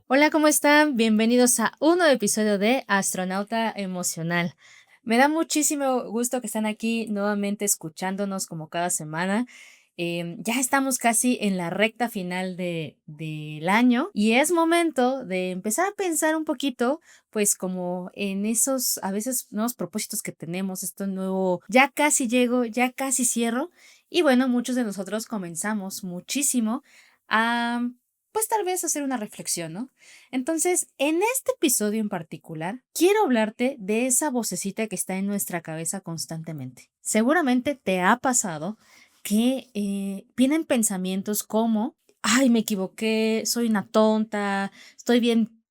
Hola, ¿cómo están? Bienvenidos a un nuevo episodio de Astronauta Emocional. Me da muchísimo gusto que están aquí nuevamente escuchándonos como cada semana. Ya estamos casi en la recta final del año y es momento de empezar a pensar un poquito, pues como en esos a veces nuevos propósitos que tenemos, esto nuevo, ya casi llego, ya casi cierro. Y bueno, muchos de nosotros comenzamos muchísimo a, pues tal vez hacer una reflexión, ¿no? Entonces, en este episodio en particular, quiero hablarte de esa vocecita que está en nuestra cabeza constantemente. Seguramente te ha pasado que vienen pensamientos como, ay, me equivoqué, soy una tonta, estoy bien,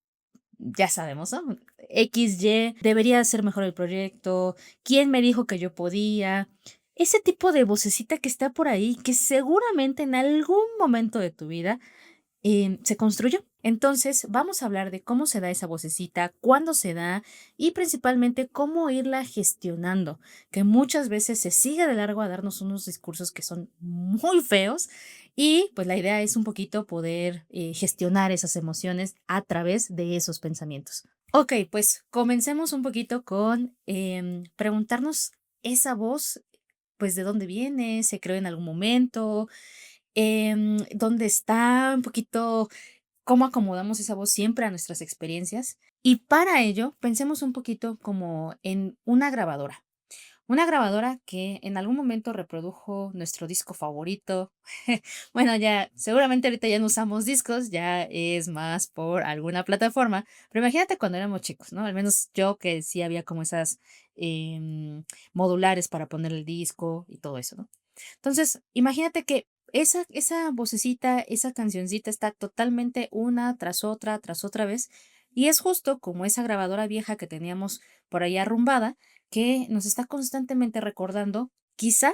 ya sabemos, ¿no? X, Y, debería ser mejor el proyecto, ¿quién me dijo que yo podía? Ese tipo de vocecita que está por ahí, que seguramente en algún momento de tu vida se construyó. Entonces, vamos a hablar de cómo se da esa vocecita, cuándo se da y principalmente cómo irla gestionando, que muchas veces se sigue de largo a darnos unos discursos que son muy feos y pues la idea es un poquito poder gestionar esas emociones a través de esos pensamientos. Ok, pues comencemos un poquito con preguntarnos esa voz, pues de dónde viene, se creó en algún momento, dónde está, un poquito cómo acomodamos esa voz siempre a nuestras experiencias. Y para ello, pensemos un poquito como en una grabadora. Una grabadora que en algún momento reprodujo nuestro disco favorito. Bueno, ya seguramente ahorita ya no usamos discos, ya es más por alguna plataforma, pero imagínate cuando éramos chicos, ¿no? Al menos yo que sí había como esas em, modulares para poner el disco y todo eso, ¿no? Entonces, imagínate que esa vocecita, esa cancioncita está totalmente una tras otra vez, y es justo como esa grabadora vieja que teníamos por ahí arrumbada, que nos está constantemente recordando, quizá,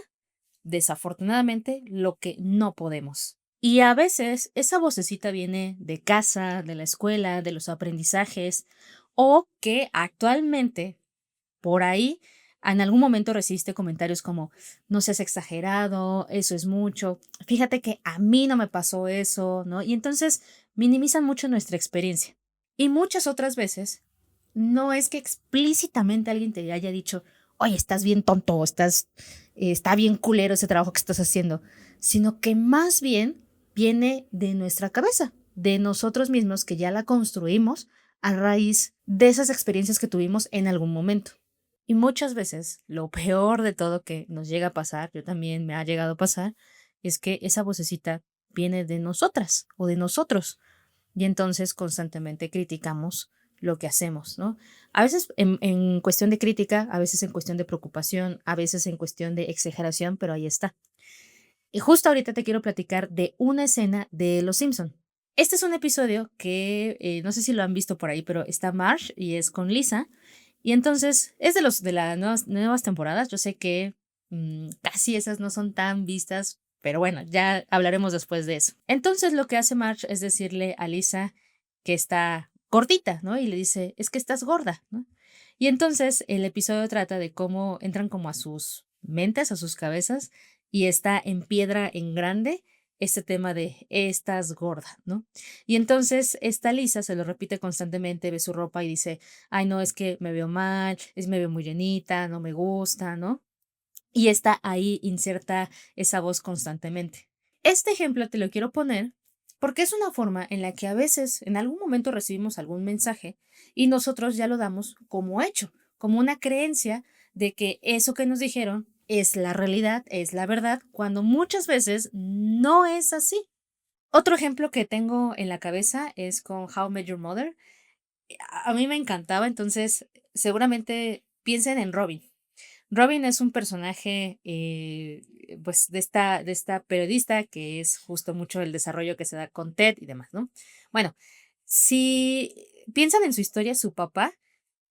desafortunadamente, lo que no podemos. Y a veces esa vocecita viene de casa, de la escuela, de los aprendizajes, o que actualmente por ahí, en algún momento recibiste comentarios como, no seas exagerado, eso es mucho, fíjate que a mí no me pasó eso, ¿no? Y entonces minimizan mucho nuestra experiencia. Y muchas otras veces, no es que explícitamente alguien te haya dicho, oye, estás bien tonto, está bien culero ese trabajo que estás haciendo, sino que más bien viene de nuestra cabeza, de nosotros mismos que ya la construimos a raíz de esas experiencias que tuvimos en algún momento. Y muchas veces, lo peor de todo que nos llega a pasar, yo también me ha llegado a pasar, es que esa vocecita viene de nosotras o de nosotros. Y entonces constantemente criticamos lo que hacemos, ¿no? A veces en cuestión de crítica, a veces en cuestión de preocupación, a veces en cuestión de exageración, pero ahí está. Y justo ahorita te quiero platicar de una escena de Los Simpson. Este es un episodio que no sé si lo han visto por ahí, pero está Marge y es con Lisa. Y entonces es de las nuevas temporadas. Yo sé que casi esas no son tan vistas, pero bueno, ya hablaremos después de eso. Entonces lo que hace Marge es decirle a Lisa que está gordita, ¿no? Y le dice, es que estás gorda, ¿no? Y entonces el episodio trata de cómo entran como a sus mentes, a sus cabezas, y está en piedra en grande este tema de estás gorda, ¿no? Y entonces esta Lisa se lo repite constantemente, ve su ropa y dice, ay, no, es que me veo mal, me veo muy llenita, no me gusta, ¿no? Y está ahí inserta esa voz constantemente. Este ejemplo te lo quiero poner porque es una forma en la que a veces en algún momento recibimos algún mensaje y nosotros ya lo damos como hecho, como una creencia de que eso que nos dijeron es la realidad, es la verdad, cuando muchas veces no es así. Otro ejemplo que tengo en la cabeza es con How I Met Your Mother. A mí me encantaba, entonces seguramente piensen en Robin. Robin es un personaje, pues, de esta periodista que es justo mucho el desarrollo que se da con Ted y demás, ¿no? Bueno, si piensan en su historia, su papá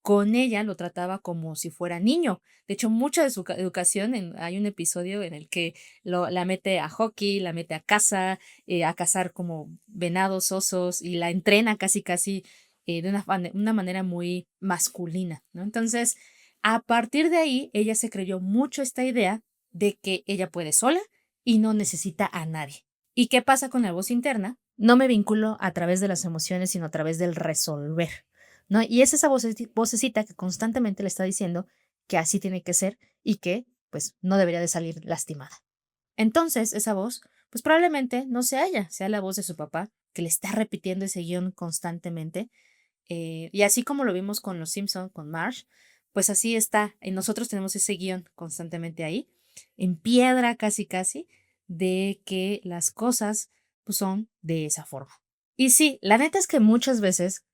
con ella lo trataba como si fuera niño. De hecho, mucha de su educación, hay un episodio en el que la mete a hockey, la mete a caza, a cazar como venados, osos, y la entrena casi, casi de una manera muy masculina, ¿no? Entonces, a partir de ahí, ella se creyó mucho esta idea de que ella puede sola y no necesita a nadie. ¿Y qué pasa con la voz interna? no me vinculo a través de las emociones, sino a través del resolver, ¿no? Y es esa vocecita que constantemente le está diciendo que así tiene que ser y que, pues, no debería de salir lastimada. Entonces, esa voz, pues probablemente no sea ella, sea la voz de su papá, que le está repitiendo ese guión constantemente. Y así como lo vimos con los Simpson, con Marge, pues así está. Y nosotros tenemos ese guión constantemente ahí, en piedra casi casi, de que las cosas pues, son de esa forma. Y sí, la neta es que muchas veces,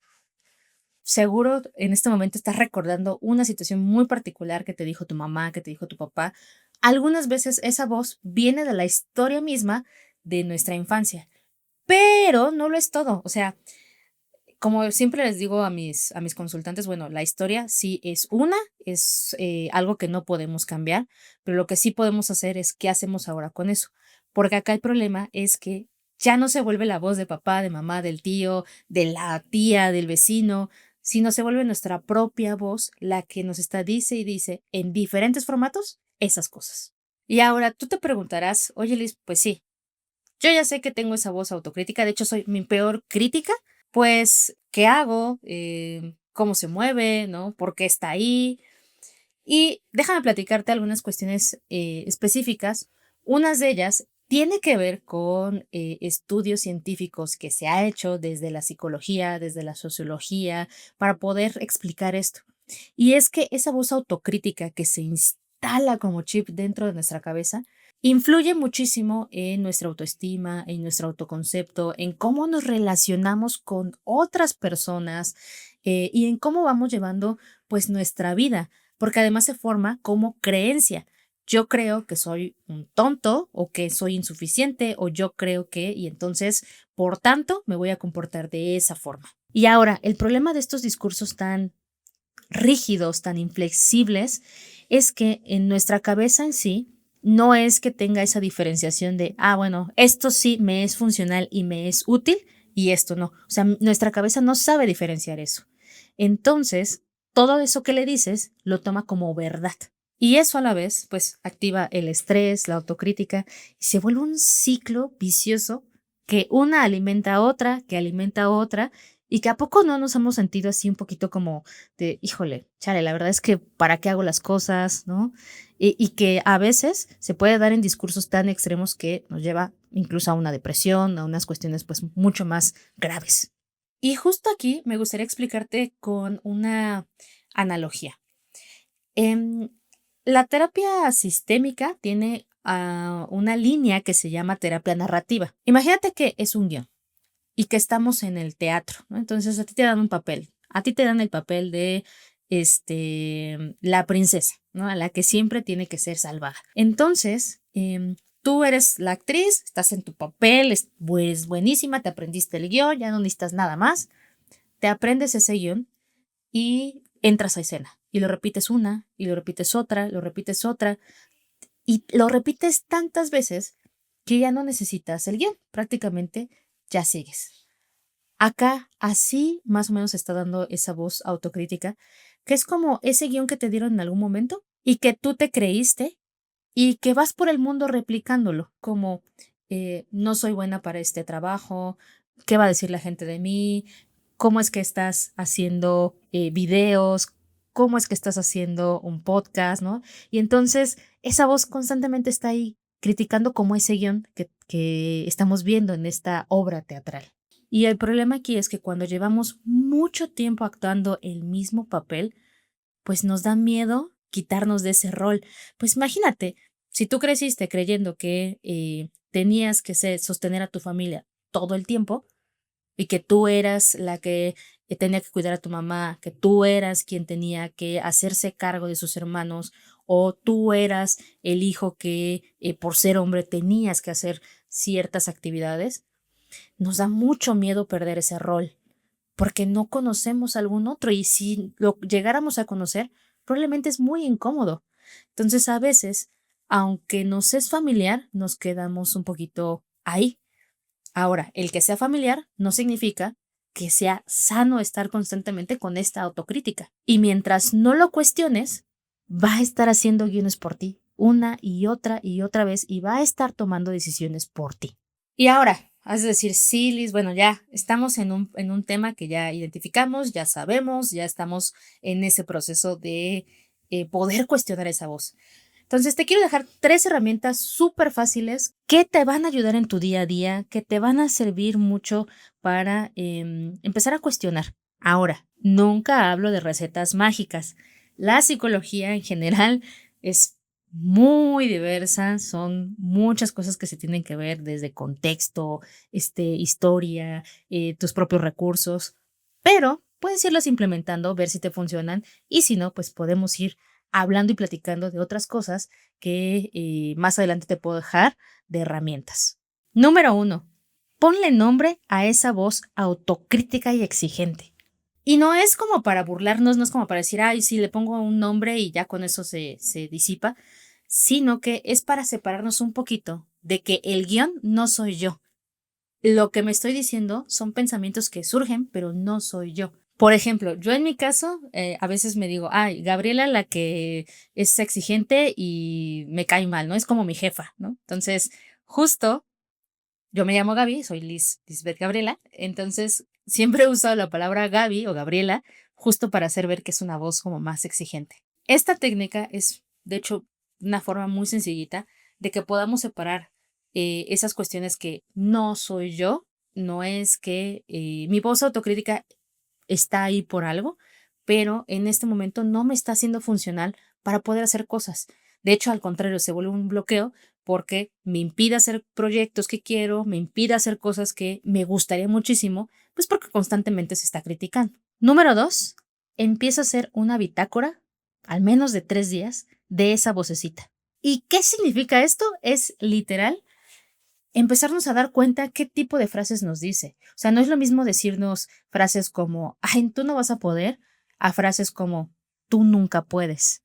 seguro en este momento estás recordando una situación muy particular que te dijo tu mamá, que te dijo tu papá. Algunas veces esa voz viene de la historia misma de nuestra infancia, pero no lo es todo. O sea, como siempre les digo a mis consultantes, bueno, la historia sí es algo que no podemos cambiar, pero lo que sí podemos hacer es qué hacemos ahora con eso. Porque acá el problema es que ya no se vuelve la voz de papá, de mamá, del tío, de la tía, del vecino, sino se vuelve nuestra propia voz la que nos está dice y dice en diferentes formatos esas cosas. Y ahora tú te preguntarás, oye Liz, pues sí, yo ya sé que tengo esa voz autocrítica, de hecho soy mi peor crítica, pues, ¿qué hago? ¿Cómo se mueve? ¿No? ¿Por qué está ahí? Y déjame platicarte algunas cuestiones específicas. Unas de ellas tiene que ver con estudios científicos que se ha hecho desde la psicología, desde la sociología, para poder explicar esto. Y es que esa voz autocrítica que se instala como chip dentro de nuestra cabeza influye muchísimo en nuestra autoestima, en nuestro autoconcepto, en cómo nos relacionamos con otras personas y en cómo vamos llevando pues nuestra vida, porque además se forma como creencia. Yo creo que soy un tonto o que soy insuficiente o yo creo que y entonces, por tanto, me voy a comportar de esa forma. Y ahora, el problema de estos discursos tan rígidos, tan inflexibles, es que en nuestra cabeza en sí no es que tenga esa diferenciación de, bueno, esto sí me es funcional y me es útil y esto no. O sea, nuestra cabeza no sabe diferenciar eso. Entonces, todo eso que le dices lo toma como verdad. Y eso a la vez, pues, activa el estrés, la autocrítica y se vuelve un ciclo vicioso que una alimenta a otra, que alimenta a otra y que a poco no nos hemos sentido así un poquito como de, híjole, chale, la verdad es que ¿para qué hago las cosas? ¿No? Y que a veces se puede dar en discursos tan extremos que nos lleva incluso a una depresión, a unas cuestiones pues mucho más graves. Y justo aquí me gustaría explicarte con una analogía. Em, la terapia sistémica tiene una línea que se llama terapia narrativa. Imagínate que es un guión y que estamos en el teatro, ¿no? Entonces a ti te dan un papel, a ti te dan el papel de la princesa, ¿no? A la que siempre tiene que ser salvada. Entonces, tú eres la actriz, estás en tu papel, pues buenísima, te aprendiste el guión, ya no necesitas nada más, te aprendes ese guión y entras a escena y lo repites una y lo repites otra y lo repites tantas veces que ya no necesitas el guión, prácticamente ya sigues. Acá así más o menos está dando esa voz autocrítica, que es como ese guión que te dieron en algún momento y que tú te creíste y que vas por el mundo replicándolo, como no soy buena para este trabajo, qué va a decir la gente de mí, cómo es que estás haciendo videos, cómo es que estás haciendo un podcast, ¿no? Y entonces esa voz constantemente está ahí criticando como ese guión que estamos viendo en esta obra teatral. Y el problema aquí es que cuando llevamos mucho tiempo actuando el mismo papel, pues nos da miedo quitarnos de ese rol. Pues imagínate, si tú creciste creyendo que tenías que sostener a tu familia todo el tiempo y que tú eras la que tenía que cuidar a tu mamá, que tú eras quien tenía que hacerse cargo de sus hermanos o tú eras el hijo que por ser hombre tenías que hacer ciertas actividades, nos da mucho miedo perder ese rol porque no conocemos algún otro y si lo llegáramos a conocer, probablemente es muy incómodo. Entonces, a veces, aunque nos es familiar, nos quedamos un poquito ahí. Ahora, el que sea familiar no significa que sea sano estar constantemente con esta autocrítica. Y mientras no lo cuestiones, va a estar haciendo guiones por ti una y otra vez y va a estar tomando decisiones por ti. Y ahora, has de decir, sí, Liz, bueno, ya estamos en un tema que ya identificamos, ya sabemos, ya estamos en ese proceso de poder cuestionar esa voz. Entonces, te quiero dejar 3 herramientas súper fáciles que te van a ayudar en tu día a día, que te van a servir mucho para empezar a cuestionar. Ahora, nunca hablo de recetas mágicas. La psicología en general es muy diversa, son muchas cosas que se tienen que ver desde contexto, historia, tus propios recursos, pero puedes irlos implementando, ver si te funcionan y si no, pues podemos ir hablando y platicando de otras cosas que más adelante te puedo dejar de herramientas. Número 1, ponle nombre a esa voz autocrítica y exigente. Y no es como para burlarnos, no es como para decir, ay, sí, le pongo un nombre y ya con eso se disipa, sino que es para separarnos un poquito de que el guión no soy yo. Lo que me estoy diciendo son pensamientos que surgen, pero no soy yo. Por ejemplo, yo en mi caso, a veces me digo, ay, Gabriela, la que es exigente y me cae mal, ¿no? Es como mi jefa, ¿no? Entonces, justo, yo me llamo Gaby, soy Lisbeth Gabriela, entonces siempre he usado la palabra Gaby o Gabriela justo para hacer ver que es una voz como más exigente. Esta técnica es, de hecho, una forma muy sencillita de que podamos separar esas cuestiones que no soy yo, no es que mi voz autocrítica está ahí por algo, pero en este momento no me está siendo funcional para poder hacer cosas. De hecho, al contrario, se vuelve un bloqueo porque me impide hacer proyectos que quiero, me impide hacer cosas que me gustaría muchísimo, pues porque constantemente se está criticando. Número 2, empieza a hacer una bitácora, al menos de 3 días, de esa vocecita. ¿Y qué significa esto? Es literal empezarnos a dar cuenta qué tipo de frases nos dice. O sea, no es lo mismo decirnos frases como, ay, tú no vas a poder, a frases como, tú nunca puedes.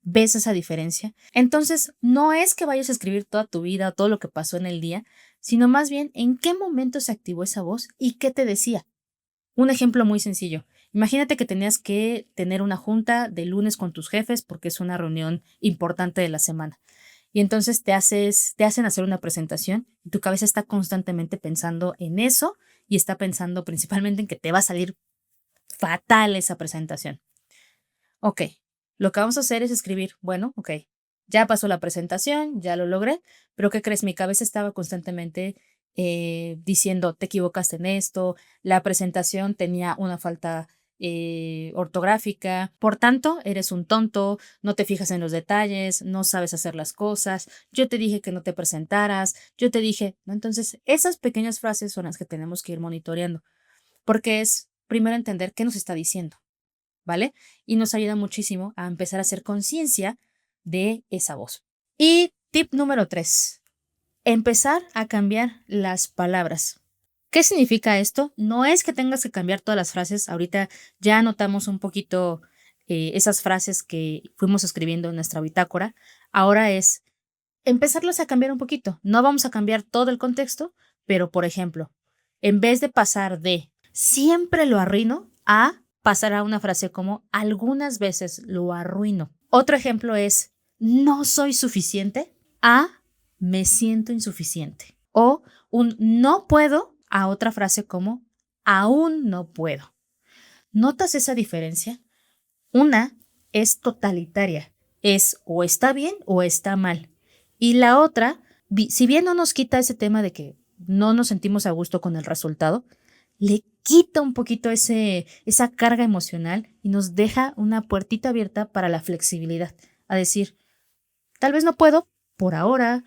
¿Ves esa diferencia? Entonces, no es que vayas a escribir toda tu vida o todo lo que pasó en el día, sino más bien en qué momento se activó esa voz y qué te decía. Un ejemplo muy sencillo. Imagínate que tenías que tener una junta de lunes con tus jefes porque es una reunión importante de la semana. Y entonces te hacen hacer una presentación y tu cabeza está constantemente pensando en eso y está pensando principalmente en que te va a salir fatal esa presentación. Ok, lo que vamos a hacer es escribir, bueno, ok, ya pasó la presentación, ya lo logré, pero ¿qué crees? Mi cabeza estaba constantemente diciendo, te equivocaste en esto, la presentación tenía una falta ortográfica, por tanto, eres un tonto, no te fijas en los detalles, no sabes hacer las cosas, yo te dije que no te presentaras, yo te dije, ¿no? Entonces, esas pequeñas frases son las que tenemos que ir monitoreando, porque es primero entender qué nos está diciendo. ¿Vale? Y nos ayuda muchísimo a empezar a hacer conciencia de esa voz. Y tip número 3, empezar a cambiar las palabras. ¿Qué significa esto? No es que tengas que cambiar todas las frases. Ahorita ya anotamos un poquito esas frases que fuimos escribiendo en nuestra bitácora. Ahora es empezarlas a cambiar un poquito. No vamos a cambiar todo el contexto, pero por ejemplo, en vez de pasar de siempre lo arruino a pasar a una frase como algunas veces lo arruino. Otro ejemplo es no soy suficiente a me siento insuficiente. O un no puedo a otra frase como aún no puedo. ¿Notas esa diferencia? Una es totalitaria, es o está bien o está mal. Y la otra, si bien no nos quita ese tema de que no nos sentimos a gusto con el resultado, le quita un poquito esa carga emocional y nos deja una puertita abierta para la flexibilidad. A decir, tal vez no puedo por ahora,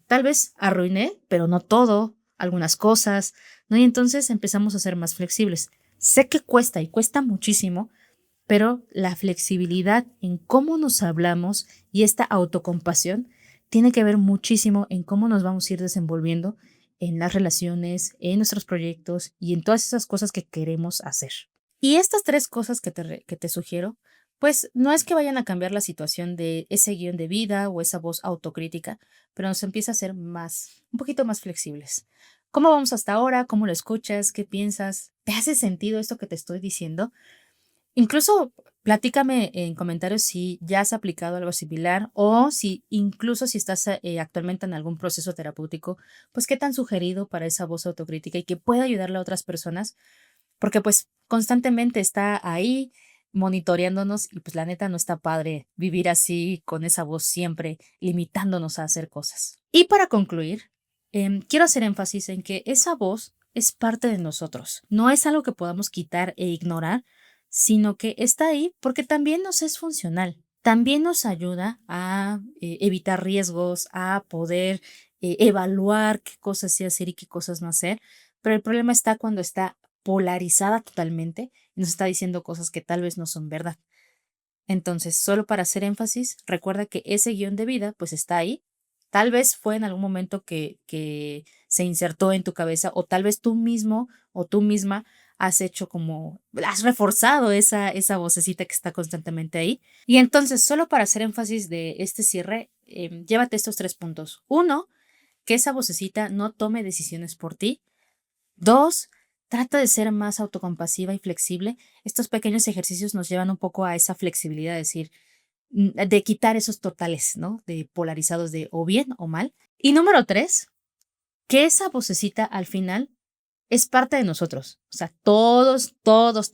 tal vez arruiné, pero no todo, algunas cosas, ¿no? Y entonces empezamos a ser más flexibles. Sé que cuesta y cuesta muchísimo, pero la flexibilidad en cómo nos hablamos y esta autocompasión tiene que ver muchísimo en cómo nos vamos a ir desenvolviendo en las relaciones, en nuestros proyectos y en todas esas cosas que queremos hacer. Y estas 3 cosas que te sugiero, pues no es que vayan a cambiar la situación de ese guión de vida o esa voz autocrítica, pero nos empieza a ser un poquito más flexibles. ¿Cómo vamos hasta ahora? ¿Cómo lo escuchas? ¿Qué piensas? ¿Te hace sentido esto que te estoy diciendo? Incluso platícame en comentarios si ya has aplicado algo similar o si incluso si estás actualmente en algún proceso terapéutico, pues qué te han sugerido para esa voz autocrítica y que pueda ayudarle a otras personas, porque pues constantemente está ahí monitoreándonos y pues la neta no está padre vivir así con esa voz siempre limitándonos a hacer cosas. Y para concluir, quiero hacer énfasis en que esa voz es parte de nosotros, no es algo que podamos quitar e ignorar, sino que está ahí porque también nos es funcional. También nos ayuda a evitar riesgos, a poder evaluar qué cosas sí hacer y qué cosas no hacer, pero el problema está cuando está polarizada totalmente y nos está diciendo cosas que tal vez no son verdad. Entonces, solo para hacer énfasis, recuerda que ese guión de vida pues está ahí. Tal vez fue en algún momento que se insertó en tu cabeza o tal vez tú mismo o tú misma has hecho como, has reforzado esa vocecita que está constantemente ahí. Y entonces, solo para hacer énfasis de este cierre, llévate estos 3 puntos. Uno, que esa vocecita no tome decisiones por ti. Dos, trata de ser más autocompasiva y flexible. Estos pequeños ejercicios nos llevan un poco a esa flexibilidad, es decir, de quitar esos totales, ¿no? De polarizados de o bien o mal. Y número tres, que esa vocecita al final es parte de nosotros. O sea, todas, todes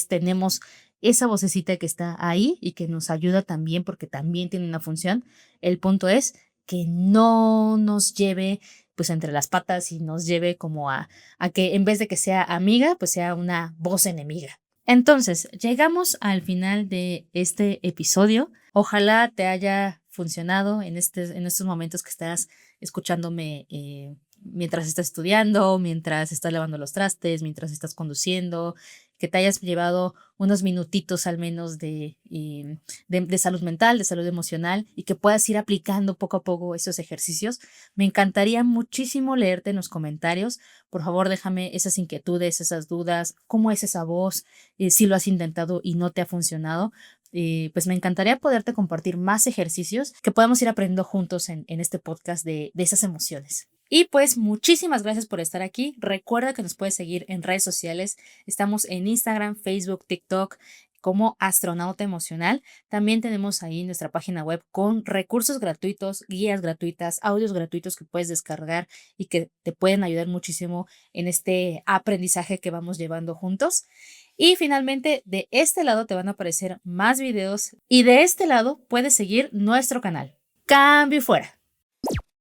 tenemos esa vocecita que está ahí y que nos ayuda también porque también tiene una función. El punto es que no nos lleve pues entre las patas y nos lleve como a que en vez de que sea amiga, pues sea una voz enemiga. Entonces, llegamos al final de este episodio. Ojalá te haya funcionado en estos momentos que estás escuchándome mientras estás estudiando, mientras estás lavando los trastes, mientras estás conduciendo, que te hayas llevado unos minutitos al menos de salud mental, de salud emocional y que puedas ir aplicando poco a poco esos ejercicios. Me encantaría muchísimo leerte en los comentarios. Por favor, déjame esas inquietudes, esas dudas, cómo es esa voz, si lo has intentado y no te ha funcionado. Pues me encantaría poderte compartir más ejercicios que podamos ir aprendiendo juntos en este podcast de esas emociones. Y pues muchísimas gracias por estar aquí. Recuerda que nos puedes seguir en redes sociales. Estamos en Instagram, Facebook, TikTok como Astronauta Emocional. También tenemos ahí nuestra página web con recursos gratuitos, guías gratuitas, audios gratuitos que puedes descargar y que te pueden ayudar muchísimo en este aprendizaje que vamos llevando juntos. Y finalmente, de este lado te van a aparecer más videos y de este lado puedes seguir nuestro canal. Cambio y fuera.